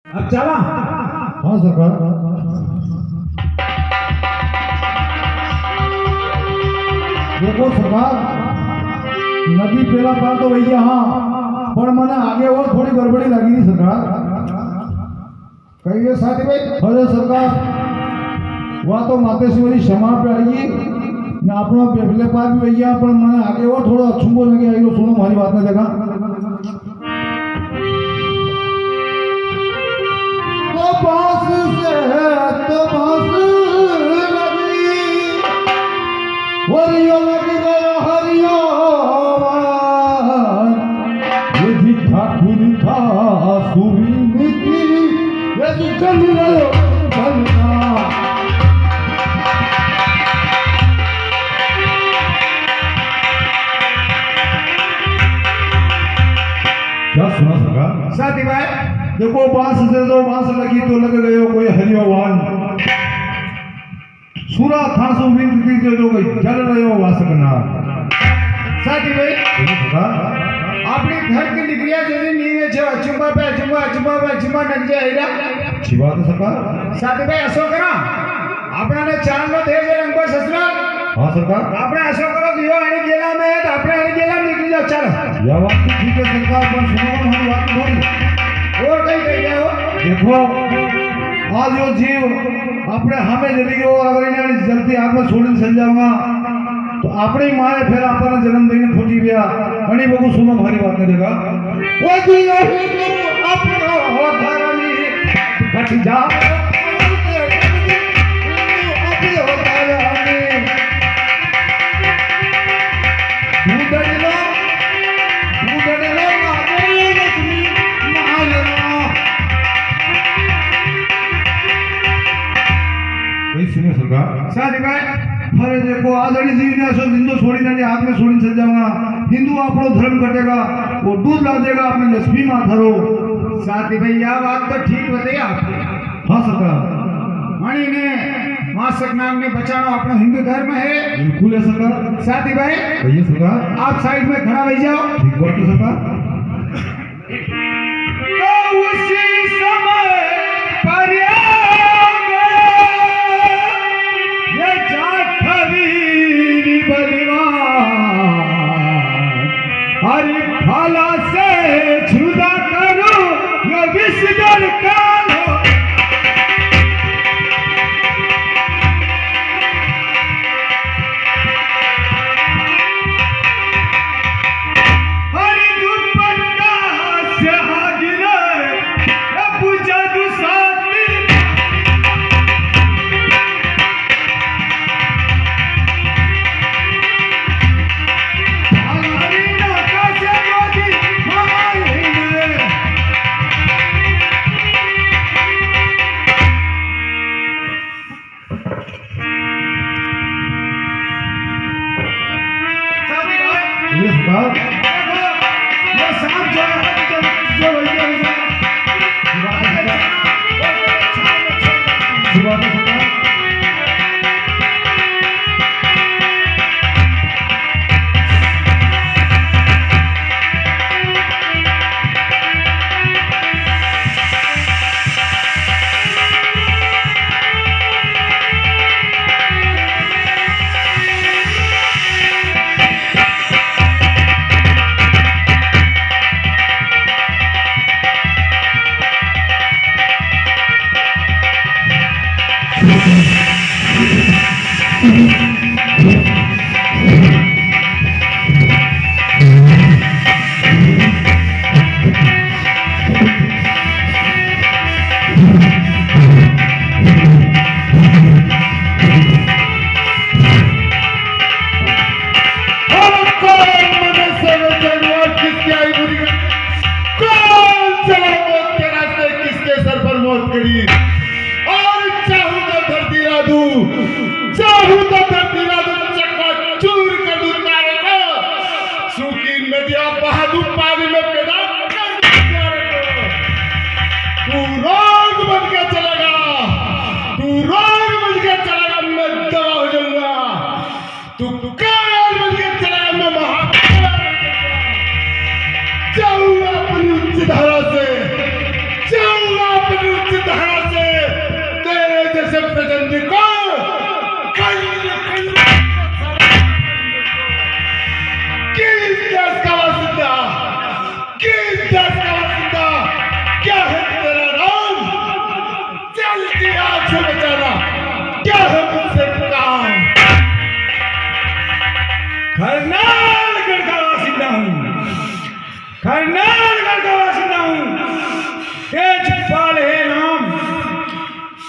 अब चला। हाँ सरकार। देखो सरकार, नदी पहला पार तो भैया हाँ, पर मैंने आगे और थोड़ी गड़बड़ी लगी थी सरकार। कहिए साथी भाई। अरे सरकार, वह तो मातेश्वरी क्षमा पे आई ने अपना पहले पार भी भैया, पर मैंने आगे और थोड़ा अछूंबो लगे आई। सुनो हमारी बात ने देखा तो बांस से तो बांस लगी हरियो लग गया हरियो ये भी ठाकुर था सुरी नीति ये भी चल गयो बनना। क्या सुना सरकार? साथी भाई देखो बांस से तो बांस लगी तो लग गयो कोई हरियोवान सूरा थासु विनती जो कोई जल रहो वासकना। साथी भाई सरकार अपनी घर की निकलिया जल्दी नीवे छे अचुंबा पे अचुंबा नग जाएगा। अच्छी बात है सरकार। साथी भाई असो करा अपना ने चांद नो दे रंग पर ससरा। हाँ सरकार। अपने असो करो दियो आने गेला में तो अपने आने गेला निकल जाओ। चलो यह बात तो ठीक है सरकार, पर सुनो हमारी बात थोड़ी और कहीं कहीं जाओ। देखो आज जो जीव अपने हमें जल्दी को अगर इन्हें जल्दी आग में छोड़ने चल जाऊंगा तो अपनी माँ फिर अपना जन्म देने खोजी गया। अणी बगु सुनो हमारी बात नहीं देगा वो दियो अपना हो धरनी घट जा सुनिए सरकार। साथी भाई अरे देखो आदड़ी जीव ने असो हिंदू छोड़ी ना आग में छोड़ी चल जाऊंगा। हिंदू अपनो धर्म कटेगा वो दूध ला देगा अपने लक्ष्मी माँ धरो। साथी भाई यह बात तो ठीक बताई आपने। हाँ सरकार। मणि ने मासक नाम ने बचाना अपना हिंदू धर्म है। बिल्कुल है सरकार। साथी भाई कहिए सरकार। आप साइड में खड़ा रह जाओ। ठीक बात है सरकार। तो उसी समय पर ये जाठवीर बलिवान हरि भाला से जुदा करो ये विषधर कालो। हरि दुपट्टा से हागिरे पूजा दुसाती ये सरकार। ये सांप जो बात है सरकार।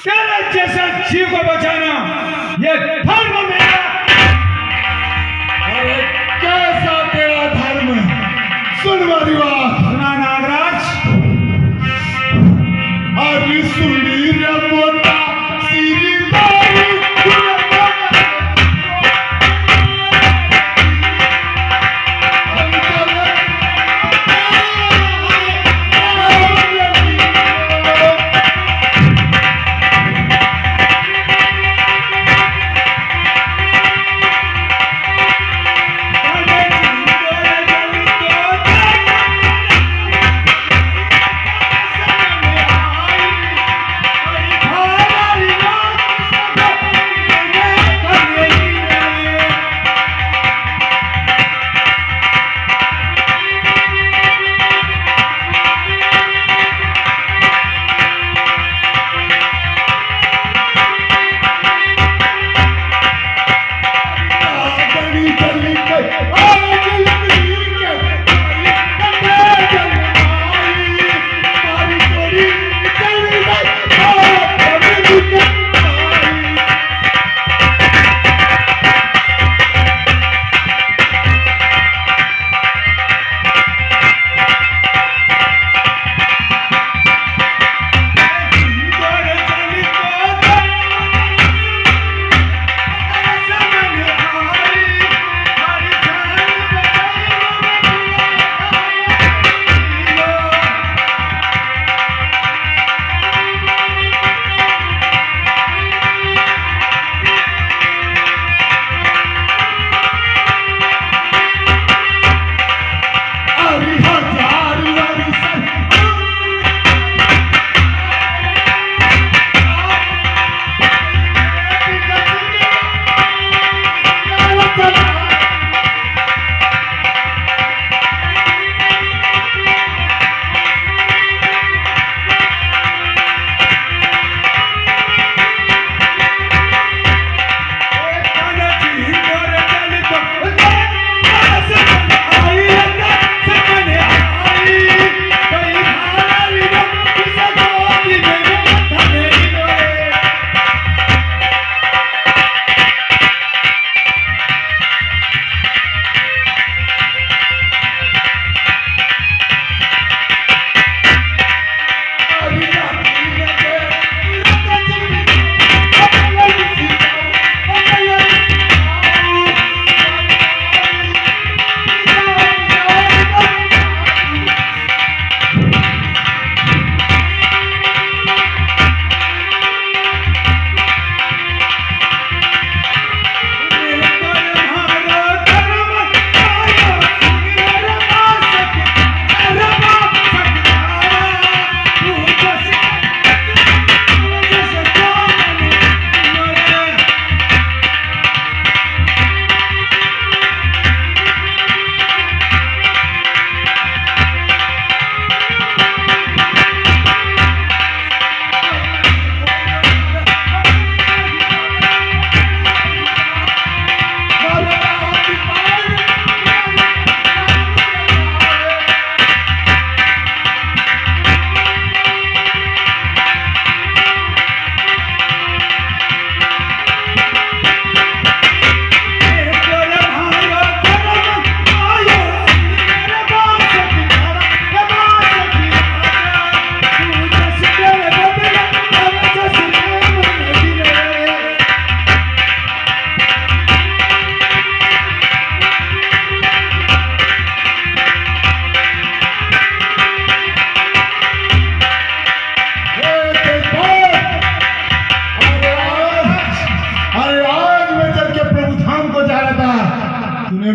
तेरे जैसा जीव को बचाना ये धर्म मेरा। अरे कैसा तेरा धर्म? सुन वाली बात। सुना नागराज। अरे सुनी रे मोटा सीरी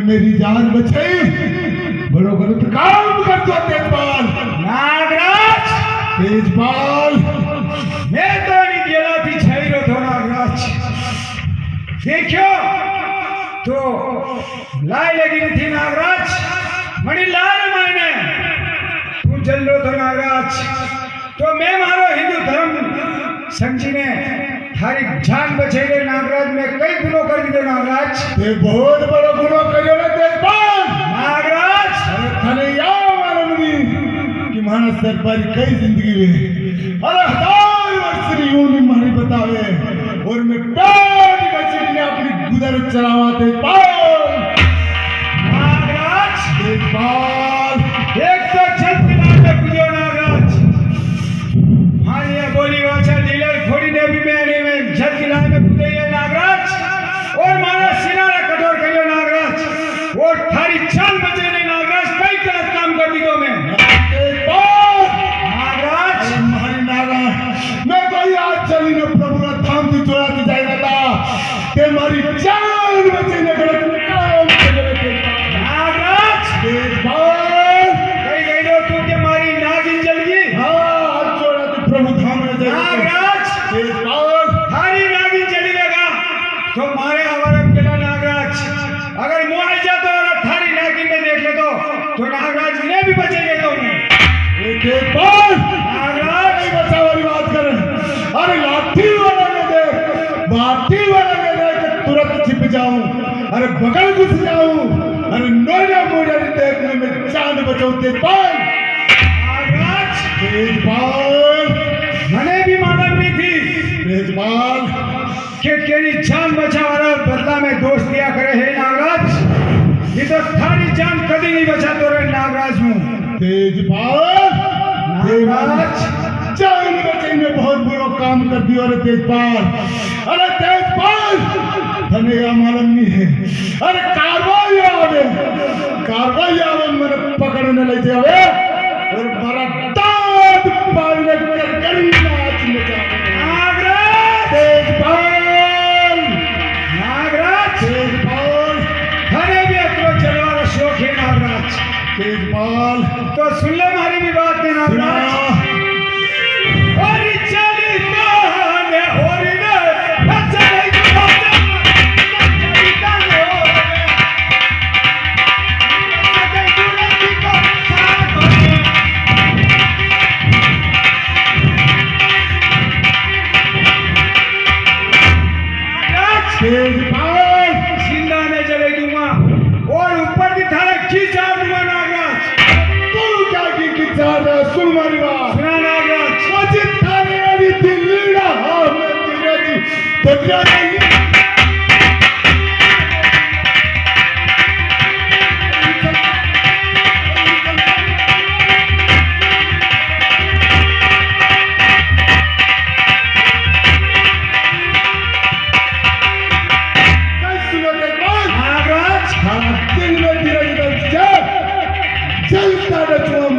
मेरी जान बचाई, बड़ो गलत काम कर दो तेजपाल। नागराज तेजपाल मैं तो नहीं गेला थी छैरो तो नागराज देखो तो लाई लगी थी नागराज मणि लाल मायने तू जल्लो तो नागराज तो मैं मारो हिंदू धर्म समझीने थारी जान बचेले नागराज में कई गुनो कर दिए नागराज। ते बहुत बड़ो गुनो करियो रे तेजपाल। नागराज अरे थाने याद मालूम कि मानस सरपारी कई जिंदगी में अरे 1000 वर्ष री यूं मारी चलावा तेजपाल नागराज तेजपाल एक तो छत किनारे पे कूदो नागराज। हाँ ये बोली वाचा लीलर खोड़ी ने भी मैंने में छत किनारे पे कूदे ये नागराज और मारा सिनारा कठोर करियो नागराज और थारी जान बचे नहीं नागराज कई गलत काम कर दी तो मैं तेजपाल नागराज हमारी नारायण मैं कोई आज चली न प्रभु ना थाम दी चोरा दी जाएगा था ते हमारी जान बचे न गलत काम करे नागराज तेजपाल कई गई दो तू के मारी नागिन जल गई। हाँ आज चोरा दी प्रभु थाम न जाएगा नागराज तेजपाल थारी नागिन चली लेगा तो मारे हमारे केला नागराज अगर मुआवजा तो और थारी नागिन ने देख ले तो नागराज ने भी बचेंगे तो तेजपाल नागराज नहीं बचा वाली बात कर अरे लाठी वाला ने देख बाटी वाला ने देख तुरंत छिप जाऊं अरे बगल घुस जाऊं अरे नोया मोया ने देखने में जान बचाऊं तेजपाल नागराज तेजपाल मैंने भी मालूम नहीं थी तेजपाल कि तेरी जान बचावाना बदला में दोस्त दिया करे हे नागराज ये तो थारी जान कभी नहीं बचा तो रे नागराज हूँ तेजपाल नागराज जान बचाई ने बहुत बुरा काम कर दिया अरे तेजपाल धने का मालूम नहीं है अरे कार्रवाई आवे मैंने पकड़ने ले जावे और मारा दांत पालने कर करी नाच नचा नागराज तेजपाल नागराज थाने भी अतरो चलवाना शौक है नागराज तेजपाल तो सुन ले हमारी भी बात है नागराज और चली ताने और ने चली ताने चली ताने सके दूर की को साथ होने नागराज तेजपाल जिंदा में जले दूंगा और ऊपर भी थारा खींचा दूंगा नागराज तू क्या की किचार है सुन मारी बात सुना नागराज अजित थाने अभी दिल्ली रहा मैं तेरे जी बदला नहीं कैसे सुनो तेजपाल नागराज हाँ दिन में तेरे जी चलता न तुम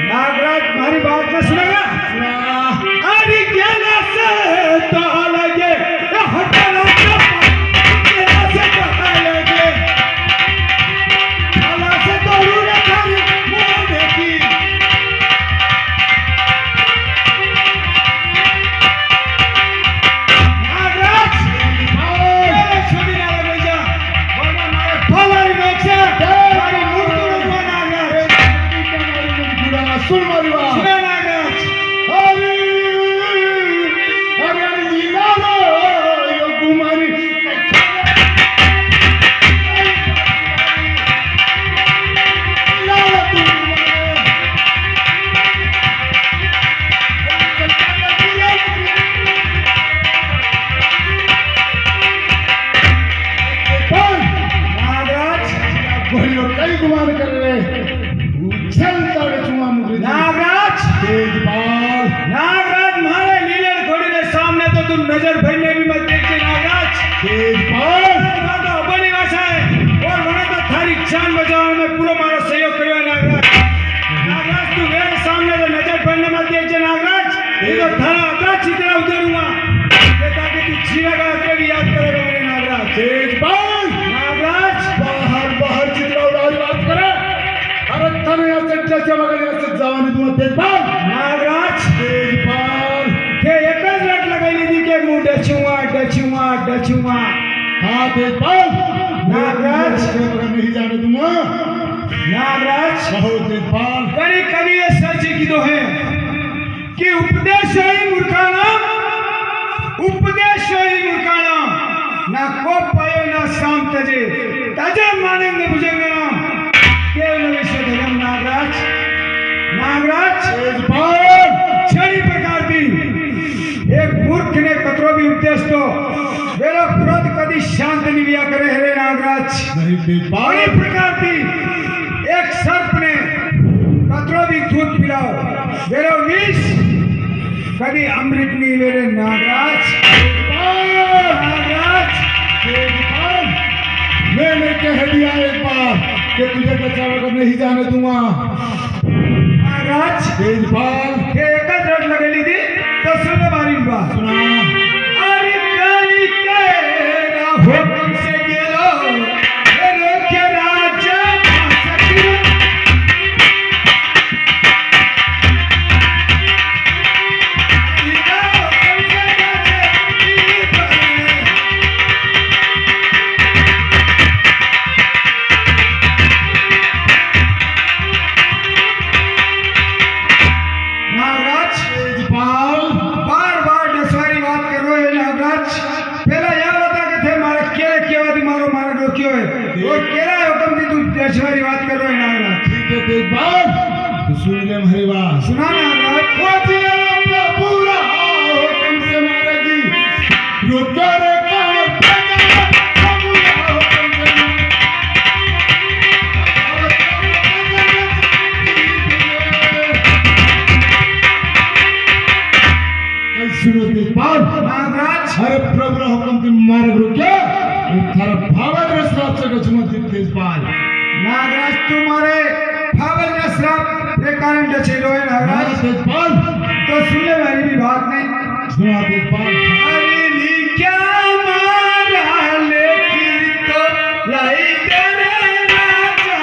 नागराज हमारी बात में सुनेगा अरे गेला से तो लगे हटना गेला से तो लगे गेला से तो रूरे खाली मुंह देखी नागराज छोड़ी ना लगे जा वरना मारे फलारी में से मारी मुंह तोड़ूंगा नागराज सुन मारी बात सुना नागराज अरे अरे लीला लो यो कुमारी लीला तू नागराज बोलियो कई गुमान कर रहे चलता रे चुआ मुझे नागराज तेजपाल नागराज मारे लीलर घोड़ी के सामने तो तुम नजर भरने भी मत देखते नागराज तेजपाल वहाँ तो बड़ी भाषा है और वहाँ तो थारी जान बचाने में पूरा मारा सहयोग करो नागराज नागराज तू मेरे सामने तो नजर भरने मत देखते नागराज ये तो थारा अपराध चित्रा उतरूंगा ताकि तू जीवेगा अगले भी याद करेगा मेरे नागराज तेजपाल नागराज बाहर चित्रा उड़ाई बात करे अरे तने ऐसे जैसे मगर ऐसे जवानी तुम तेजपाल नागराज तेजपाल के एक रट लगाई दी के मुंह डचुआ हाँ तेजपाल नागराज नहीं जाने दूंगा नागराज बहुत तेजपाल कभी कभी ये सच की तो है कि उपदेश ही मूर्खाणाम ना को पायो ना शाम तजे तजे मानेंगे बुझेंगे नाम केवल विश्व धर्म नागराज तेजपाल छड़ी प्रकार की एक मूर्ख ने कतरो भी उपदेश तो वेलो क्रोध कदी की शांति निविया करे है नागराज। नहीं तेजपाल, बड़ी प्रकार की एक सर्प ने कतरो भी दूध पिलाओ वेरो विष कभी अमृत नहीं वेरे नागराज। नागराज तेजपाल, मैंने कह दिया एक बार कि तुझे बचाकर नहीं जाने दूंगा। नागराज तेजपाल, के एक रट लगेली थी तो सुन मारी बात सुना। अरे काली केरा हुक्म से गेलो वेरो के राजा सकी ऐश्वर्य बात कर रहे हैं नागराज। ठीक है तेजपाल, तो सुन ले हमारी बात। सुना नागराज। खोजी अपना पूरा हुक्म से मारेगी, रुक रे कांवर पे जा, पूरा हुक्म से मारेगी। सुनो तेजपाल, नागराज अरे प्रभु रा हुक्म के मारे रुके थारा भावद रसरात से गचमत तेजपाल। नागराज तुम्हारे फावल का श्राप के कारण डचेलो है नागराज। तेजपाल, तो सुन ले मेरी भी बात नहीं। सुना तेजपाल। अरे ली क्या मारा लेकिन तो लाई तेरे राजा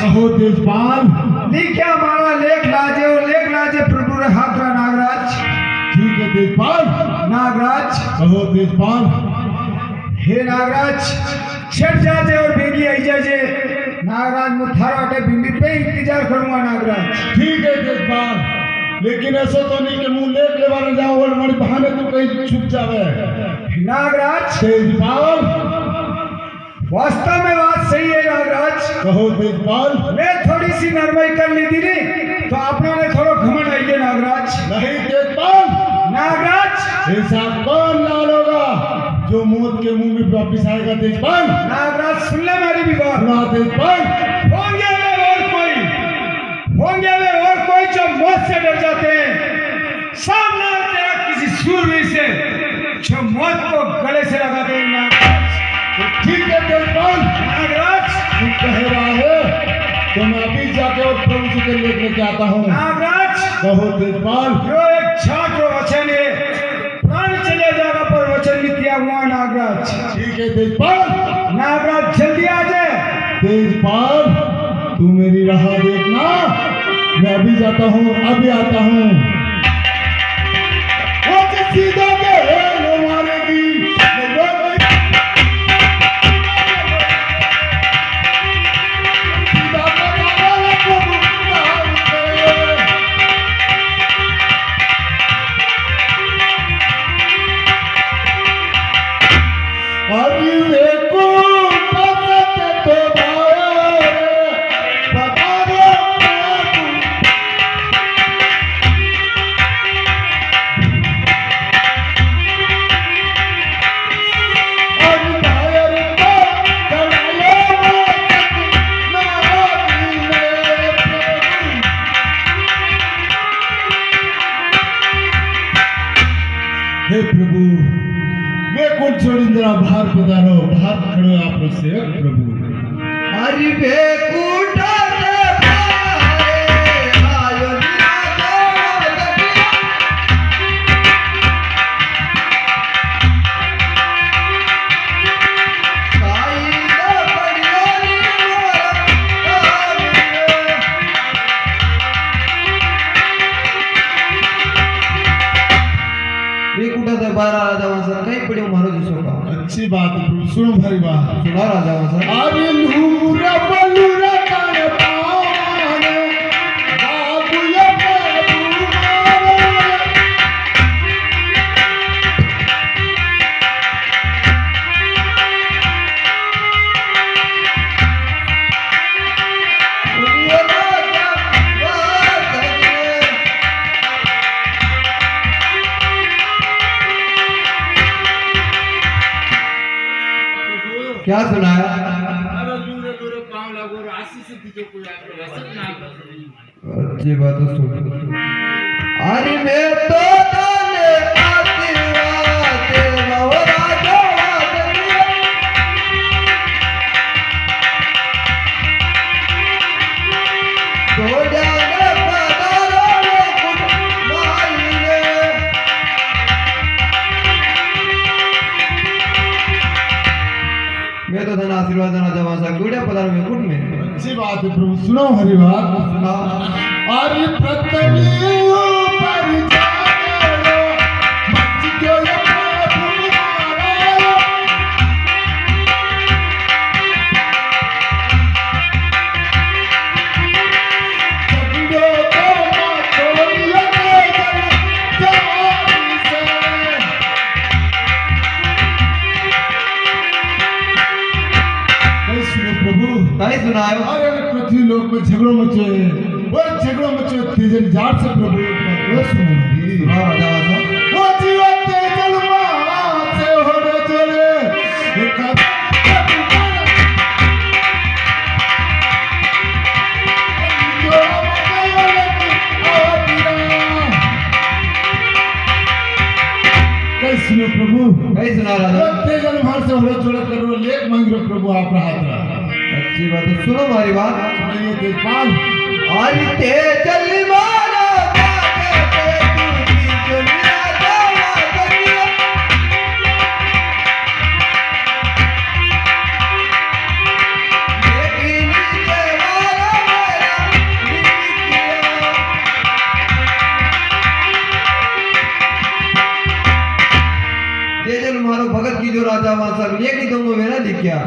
कहो तेजपाल। लिखा हमारा लेख लाजे और लेख लाजे प्रभु रे हाथ रा नागराज। ठीक है तेजपाल। नागराज कहो तेजपाल। हे नागराज छट जाजे और बेगी आई जाजे नागराज मुथारा अटे बिंबी पे इंतजार करूंगा नागराज। ठीक है तेजपाल, लेकिन ऐसा तो नहीं कि मुंह लेक ले बारे जाओ और हमारे बहाने तू कहीं छुप जावे। नागराज तेजपाल, वास्तव में बात सही है नागराज। कहो तेजपाल। मैं थोड़ी सी नरमाई कर ली थी नहीं तो अपना ने थोड़ा घमंड आई है नागराज। नहीं तेजपाल, नागराज ऐसा कौन लाल होगा जो मौत के मुंह में वापिस आएगा तेजपाल। नागराज सुन ले मेरी भी बात। सुना तेजपाल। होंगे वे और कोई जो मौत से डर जाते हैं। सामने तेरा किसी सूरवीर से जो मौत को गले से लगाते हैं नागराज। ठीक है तेजपाल। नागराज तू कह रहा है तो मैं अभी जाके और प्रभु जी के लेके आता हूँ। नागराज कहो तेजपाल। जो एक छात्र वचन है प्राण चले जाएगा पर वचन नहीं किया हुआ नागराज। ठीक है तेजपाल। नागराज जल्दी आ जाए। तेजपाल, तू मेरी राह देखना, मैं अभी जाता हूँ, अभी आता हूँ। वो सीधा के मारेगी हे प्रभु, वे कौन छोड़ी जरा बाहर पधारो, बाहर खड़ो आप से प्रभु। हरि बेकुटा अच्छी बात है प्रभु, सुनो भारी बात। सुना राजा अरे नूरा बलूरा काने पाओ क्या सुनाया? अरे दूरे दूरे पांव लागो राशि से तुझे कोई आकर वसत ना कर। अच्छी बात है सुन। अरे मैं तो ताने आशीर्वाद तेरा हो राजा वादनिया। तो जाने पधारो कुछ माई रे। मैं तो धन आशीर्वाद देना जवान सा गुड़िया पधारो में कुट में। अच्छी बात है प्रभु, सुनो हरी बात। सुनाओ। अरे पृथ्वी ऊपर जागो, मच गयो प्रभु मारो। जगदो को मातोलिया के जानी से। सुनो प्रभु, कहीं सुनायो? अरे पृथ्वी लोक में झगड़ों मचे, और झगड़ों मचे तेजल जार से प्रभु एक बात और सुनो हरी। सुनाओ राजा वासा। वो जीवन तेजल मां से होने चले एक सुनो प्रभु, कहीं सुना राजा? तेजल मां से होने चले करो लेख मांग रो प्रभु आप हाथ रहा। अच्छी बात है सुनो हमारी बात। सुनिए तेजपाल, आज तेजल मारा जाके तू दुनिया जावा दुनिया। लेकिन नीचे मारा मेरा निकिया। तेजल मारो भगत की जो राजा मासा लेकिन तुमको मेरा दिखा।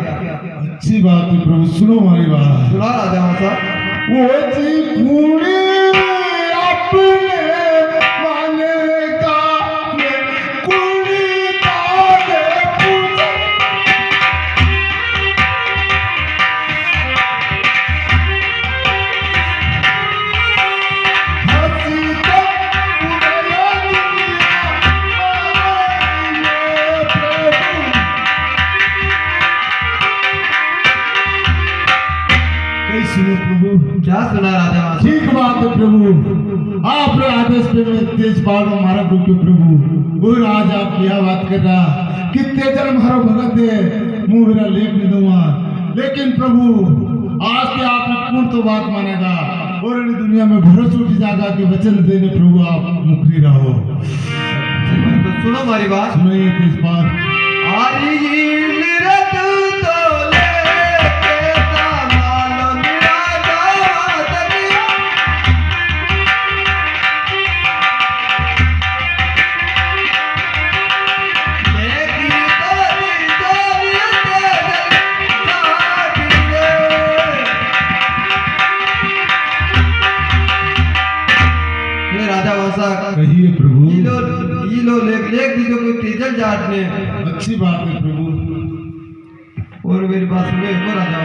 अच्छी बात है प्रभु, सुनो हमारी बात। सुना राजा मासा। वो जी कुड़ी अपने माने का कुड़ी ताले पूछे। हंसी तो उड़ाया दुनिया माने प्रभु। कई सुनो प्रभु, क्या सुना राजा मासा? ठीक बात है प्रभु, आपने आदेश पे मैं तेजपाल को मारा क्योंकि प्रभु और आज आप क्या बात कर रहा कि तेजल मारो भगत है मुंह मेरा लेख नहीं दूंगा। लेकिन प्रभु आज के आपने कौन तो बात मानेगा और इन दुनिया में भरोसा उठ जाएगा कि वचन देने प्रभु आप मुकरी रहो। तो सुनो हमारी बात। सुनिए तेजपाल, आरी निरत तो लेके सामान मेरा जावा दुनिया। लेकी तोरी तोरी तेजल जाती रे। ये राजा वासा कहिए प्रभु। ये लो लेख लेख दीजो कोई तेजल जाट ने। अच्छी बात है प्रभु। और मेरी बात सुनो एक बार राजा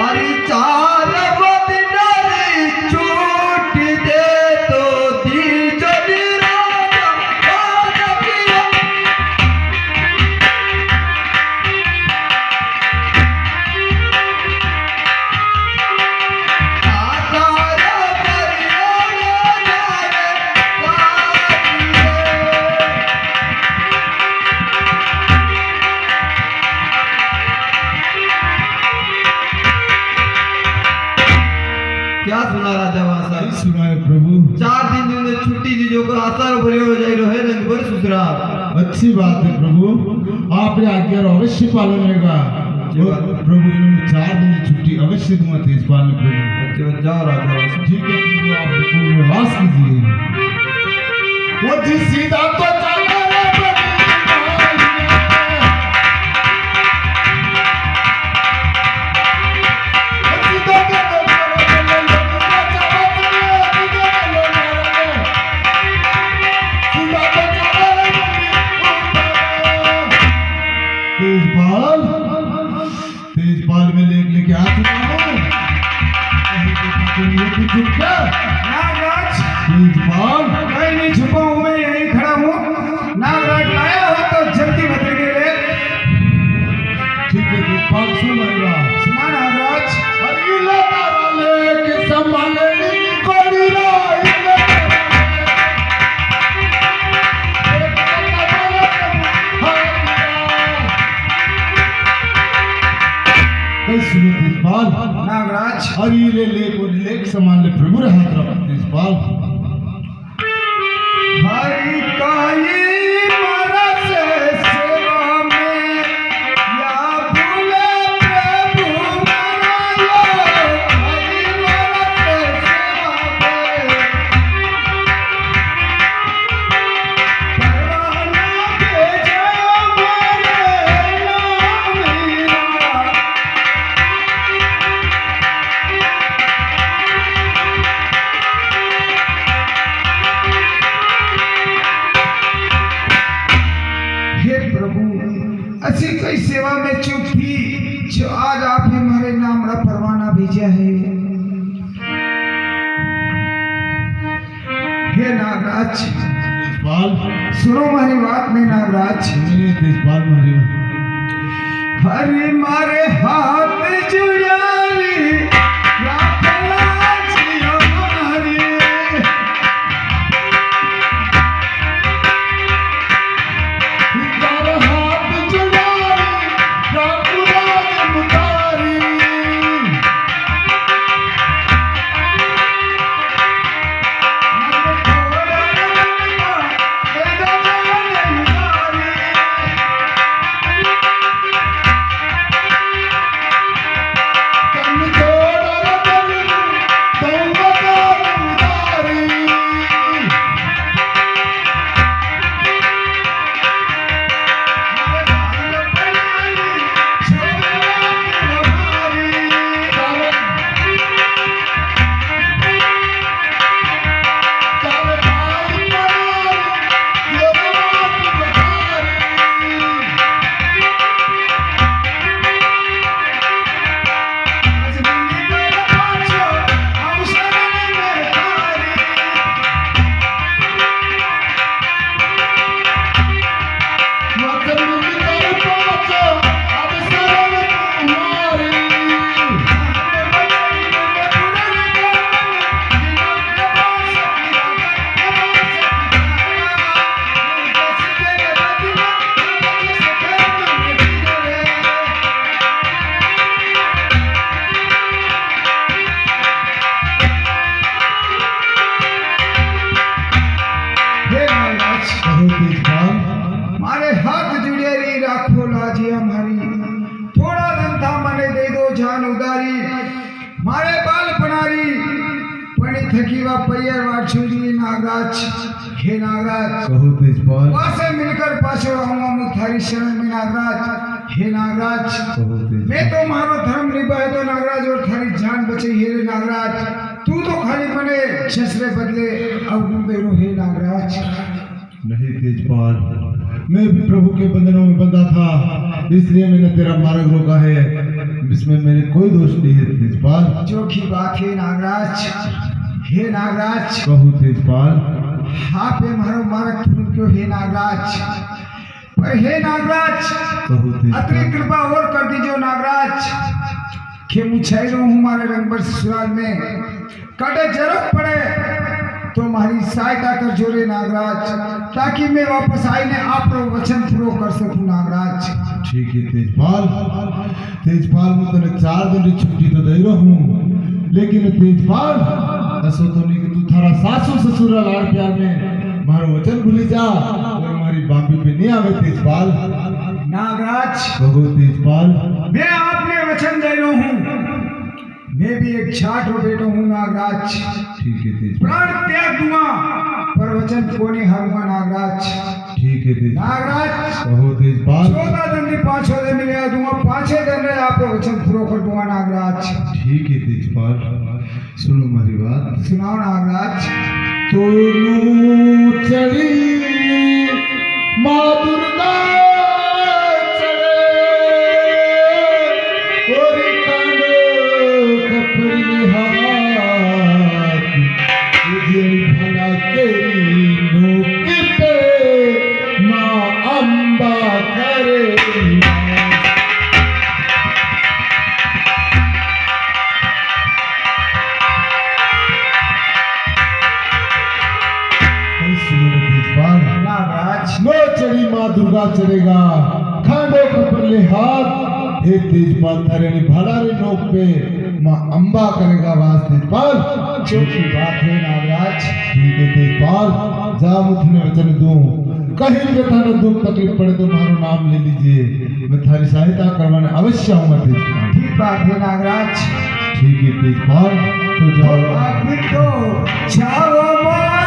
आरी चार बदनारी छूट दे तो दी चली राजा बादकिया। आसारा परियोना जावे क्या सुना राजा वासा? सही सुना है प्रभु। 4 दिन ने छुट्टी दी जो को आसार भरे हो जाई रहे रंग पर सुसरा। अच्छी बात है प्रभु, आपने आज्ञा अवश्य पालन होगा। और प्रभु इन्होंने 4 दिन की छुट्टी अवश्य दूंगा तेजपाल ने प्रभु। अच्छा जाओ राजा वासा। ठीक है प्रभु, आप हुकुम में वास कीजिए। वो जी सीधा तो चला रे प्रभु। वो सीधा तो तेजपाल, तेजपाल में लेके आ चुका हूँ। ये भी चुप क्या? नागराज तेजपाल, कहीं नहीं छुपा हूं, मैं यहीं खड़ा हूँ। नागराज लाया हो तो जल्दी बदल के ले। नागराज और ये लेक समान ले प्रभु रे हाथ रख तेजपाल हरि काई मरस सेवा में या भूले प्रभु मनायो हरि मरस सेवा में परवाना भेजो मेरे नाम मीरा हे प्रभु ऐसी कई सेवा में चूक थी जो आज आपने हमारे नाम का परवाना भेजा है। हे नागराज तेजपाल सुनो हमारी बात में नागराज तेजपाल मारी हरि मारे हाथ जुड़ारी राखला जियो हमारी तार हाथ जुड़ारी राखला मुतारी मारे हाथ जुड़ेरी राखो लाजी हमारी थोड़ा दिन था मने दे दो जान उदारी मारे बाल पनारी पड़ी थकीवा पैर वाछुरी नागराज हे नागराज कहो तेजपाल वासे मिलकर पाछो रहूंगा मु थारी शरण में नागराज हे नागराज कहो तेजपाल मैं तो मारो धर्म निभाए तो नागराज और थारी जान बचे हे रे नागराज तू तो खाली मने छसरे बदले अब गुम बेरो हे नागराज नहीं तेजपाल मैं भी प्रभु के बंधनों में बंधा था इसलिए मैंने तेरा मार्ग रोका है इसमें मेरे कोई दोष नहीं है तेजपाल जो की बात है नागराज हे नागराज कहो तेजपाल हाँ पे मारो मार्ग तुम क्यों हे नागराज पर हे नागराज कहो अतिरिक्त तेजपाल कृपा और कर दीजिए नागराज कि मुझे हमारे रंगबर ससुराल में कटे जरूरत पड़े तो हमारी सहायता कर जोरे नागराज ताकि मैं वापस आईने आप वचन पूरा कर सकूं नागराज ठीक है तेजपाल मैं तने 4 दिन की छुट्टी तो दे रहा हूँ लेकिन तेजपाल ऐसा तो नहीं कि तू थारा सासू ससुर लाड़ प्यार में मारो वचन भूली जा और हमारी बापी पे नहीं आवे तेजपाल नागराज कहो तेजपाल मैं आपने वचन दे रहा हूँ मैं भी एक छाट बेटा हूँ नागराज ठीक है तेजपाल प्राण त्याग दूंगा पर वचन को नहीं हारूंगा नागराज ठीक है तेजपाल नागराज कहो तेजपाल 14 दिन की 5 दिन मिले दूंगा 5 दिन में आपको वचन पूरा कर दूंगा नागराज ठीक है तेजपाल सुनो हमारी बात सुनाओ नागराज तोनू चढ़ी माँ दुर्गा चढ़े और कांडो कपरी हाथ तुझे भला तेरी नोक पे माँ अम्बा करे नागराज नो चढ़ी माँ दुर्गा चढ़ेगा खांडो कपरले हाथ हे तेजपाल थारे ने भला रे नोक पे माँ अंबा करेगा वास तेजपाल। चौकी बात है नागराज। ठीक है तेजपाल, जा मुझने वचन दूं, कहीं भी थारा दुख तकलीफ पड़े तो मारो नाम ले लीजिए, मैं थारी सहायता करवाने अवश्य आऊंगा तेजपाल। ठीक बात है नागराज। ठीक है तेजपाल, तो जाओ। अभी तो जाओ